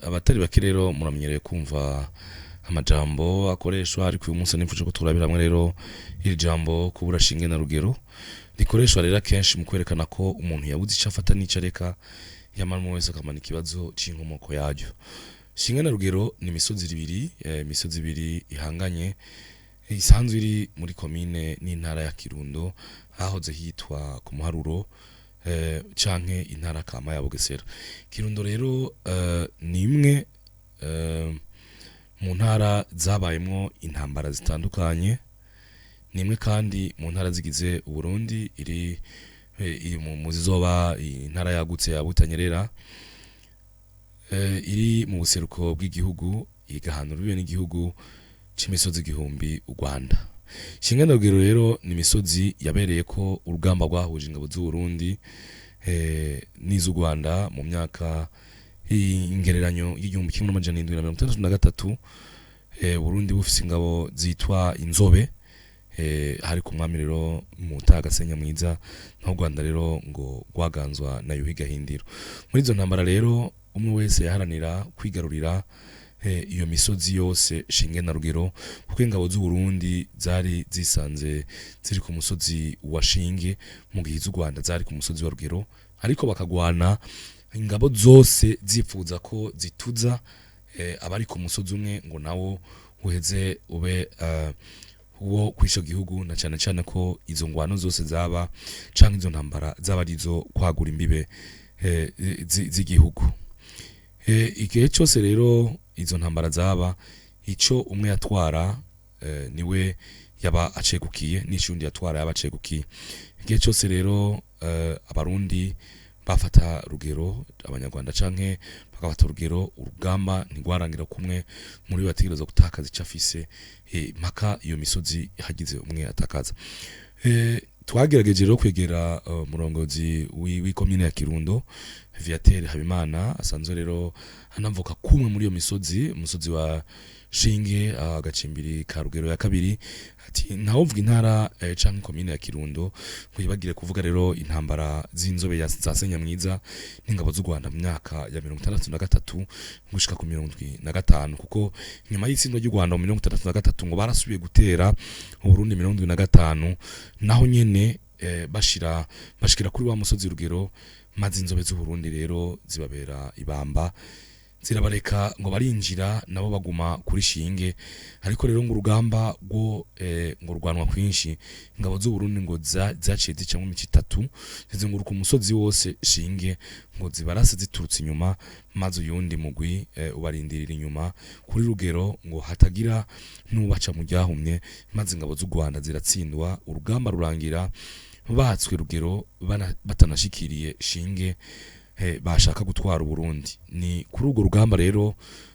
Abatari bake rero muramenyereye kumva amajambo akoreshwa ariko uyu munsi nimfuje ko turabira hamwe rero iri jambo kubura shinge na rugero rikoreshwa rero kenshi mu kwerekana ko umuntu yabuze icyo afata n'icareka yamanwe wese akamana ikibazo c'inkomoko yaryo. Shinge na rugero ni imisozi ibiri ihanganye isanzwe iri muri komine n'intara ya Kirundo ahoze hitwa ku Muharuro canke intara kama ya Bugesera. Kirundo rero ni imwe mu ntara zabayemwo intambara zitandukanye, nimwe kandi mu ntara zigize Burundi iri mu zizoba intara yagutse ya Butanyerera, iri mu buseruko bw'igihugu igahanura bibe n'igihugu c'imisozi igihumbi u Rwanda. Shinge na rugero rero ni imisozi yabereye ko urugamba rwahuje ingabo z'u Burundi n'iz'u Rwanda mu myaka ingereranyo y'igihumbi kimwe n'amajana 763. Burundi bufise ingabo zitwa inzobe, hari ku mwami rero Mutaga Senyamwiza, n'u Rwanda rero ngo rwaganzwa na Yuhi Gahindiro. Muri izo ntambara rero umwe wese yaharanira kwigarurira iyo misozi yose Shinge na rugero, kuko ingabo z'u Burundi zari zisanze ziri ku musozi wa Shinge mu gihe z'u Rwanda zari ku musozi wa Rugero, ariko bakagwana ingabo zose zifuza ko zituza abari ku musozi umwe ngo nawo uheze ube uwo kwisho gihugu, na cyane cyane ko izo ngwano zose zaba canke izo ntambara zaba arizo kwagura imbibe z'igihugu. Igihe cyose rero izo ntambara zaba ico umwe yatwara niwe yaba acegukiye n'ishundi yatwara yaba acegukiye. Igihe cyose rero abarundi bafata rugero, abanyarwanda canke bakafata rugero, urugamba ntigwarangira kumwe muri bategereza gutakaza icyo afise mpaka iyo misozi hagize umwe atakaza. Twagerageje rero kwegera murongozi w'ikomine ya Kirundo Viateur Habimana, asanzwe rero anavuka kumwe muri iyo misozi, umusozi wa Shinge agacimbiri ka Rugero ya kabiri, ati ntawuvuga intara canke komine ya Kirundo ngo yibagire kuvuga rero intambara z'inzobe za Senyamwiza n'ingabo z'u Rwanda mu myaka ya 63 gushika ku 75, kuko nyuma y'itsindwa ry'u Rwanda mu 63 ngo barasubiye gutera u Burundi 75, naho nyene bashikira kuri wa musozi Rugero, maze inzobe z'u Burundi rero zibabera ibamba zirabareka ngo barinjira nabo baguma kuri Shinge. Ariko rero ngo urugamba ngo rwanwa kwinshi, ingabo z'u Burundi ngo zaciye zicamwe imici 3 zizenguruka umusozi wose Shinge ngo zibarase ziturutse inyuma, maze uyundi mugwi ubarindirira inyuma kuri Rugero ngo hatagira n'ubaca mu ryahumye, maze ingabo z'u Rwanda ziratsindwa, urugamba rurangira bahatswe Rugero batanashikiriye Shinge bashaka gutwara Burundi. Ni kuri urwo rugamba rero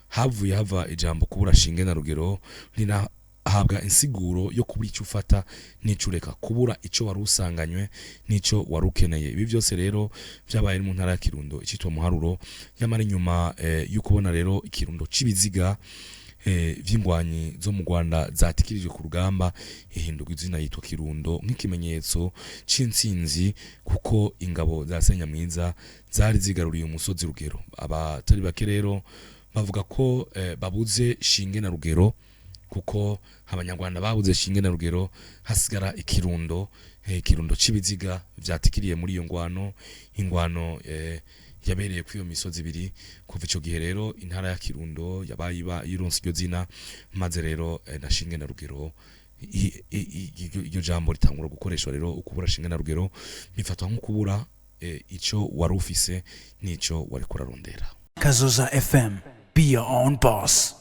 hava ijambo kubura Shinge na Rugero, rina habwa insiguro yo kubura icyo ufata n'icureka, kubura ico wari usanganywe n'ico wari ukeneye. Ibi byose rero byabaye mu ntara ya Kirundo icitwa Muharuro, yamara inyuma yo kubona rero ikirundo cibiziga vy'ingwanyi zo mu Rwanda zatikirijwe ku rugamba, ihindurwa izina yitwa Kirundo nk'ikimenyetso c'intsinzi, kuko ingabo za Senyamwiza zari zigaruriye umusozi Rugero. Abatari bake rero bavuga ko babuze Shinge na Rugero, kuko abanyarwanda babuze Shinge na Rugero, hasigara ikirundo cibiziga vyatikiriye muri iyo ingwano yabereye kuri iyo misozi ibiri. Kuva ico gihe rero intara ya Kirundo yabaye ironse iryo zina, maze rero na Shinge na Rugero iryo jambo ritangura gukoreshwa rero. Ukubura Shinge na Rugero bifatwa nko kubura ico wari ufise n'ico wari kurarondera. Kazoza FM, be your own boss.